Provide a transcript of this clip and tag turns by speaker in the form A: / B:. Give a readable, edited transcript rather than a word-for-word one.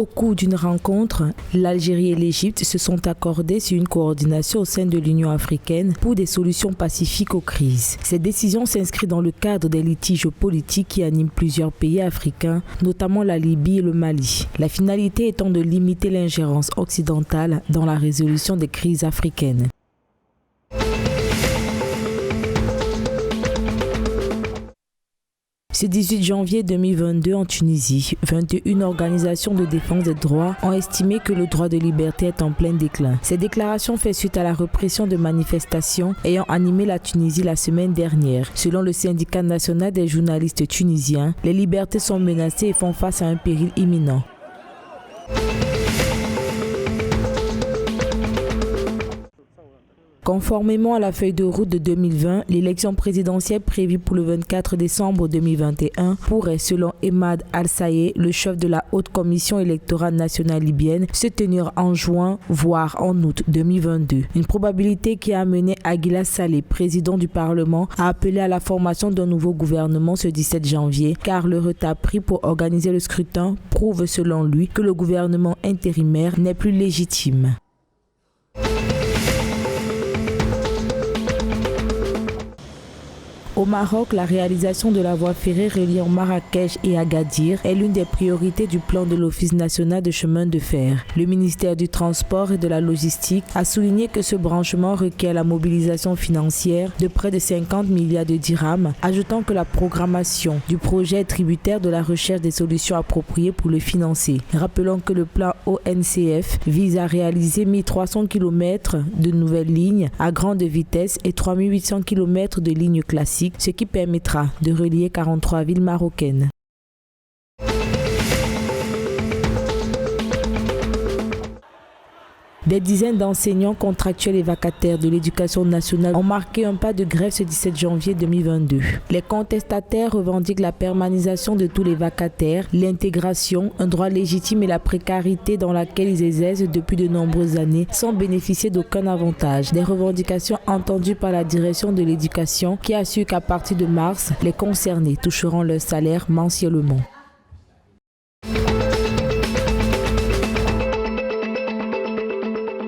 A: Au cours d'une rencontre, l'Algérie et l'Égypte se sont accordés sur une coordination au sein de l'Union africaine pour des solutions pacifiques aux crises. Cette décision s'inscrit dans le cadre des litiges politiques qui animent plusieurs pays africains, notamment la Libye et le Mali. La finalité étant de limiter l'ingérence occidentale dans la résolution des crises africaines. Ce 18 janvier 2022 en Tunisie, 21 organisations de défense des droits ont estimé que le droit de liberté est en plein déclin. Cette déclaration fait suite à la répression de manifestations ayant animé la Tunisie la semaine dernière. Selon le syndicat national des journalistes tunisiens, les libertés sont menacées et font face à un péril imminent. Conformément à la feuille de route de 2020, l'élection présidentielle prévue pour le 24 décembre 2021 pourrait, selon Emad Al-Sayed, le chef de la Haute Commission électorale nationale libyenne, se tenir en juin, voire en août 2022. Une probabilité qui a amené Aguila Saleh, président du Parlement, à appeler à la formation d'un nouveau gouvernement ce 17 janvier, car le retard pris pour organiser le scrutin prouve selon lui que le gouvernement intérimaire n'est plus légitime. Au Maroc, la réalisation de la voie ferrée reliant Marrakech et Agadir est l'une des priorités du plan de l'Office national de chemin de fer. Le ministère du Transport et de la Logistique a souligné que ce branchement requiert la mobilisation financière de près de 50 milliards de dirhams, ajoutant que la programmation du projet est tributaire de la recherche des solutions appropriées pour le financer. Rappelons que le plan ONCF vise à réaliser 1300 km de nouvelles lignes à grande vitesse et 3800 km de lignes classiques, ce qui permettra de relier 43 villes marocaines. Des dizaines d'enseignants contractuels et vacataires de l'éducation nationale ont marqué un pas de grève ce 17 janvier 2022. Les contestataires revendiquent la permanisation de tous les vacataires, l'intégration, un droit légitime et la précarité dans laquelle ils exercent depuis de nombreuses années sans bénéficier d'aucun avantage. Des revendications entendues par la direction de l'éducation qui assure qu'à partir de mars, les concernés toucheront leur salaire mensuellement.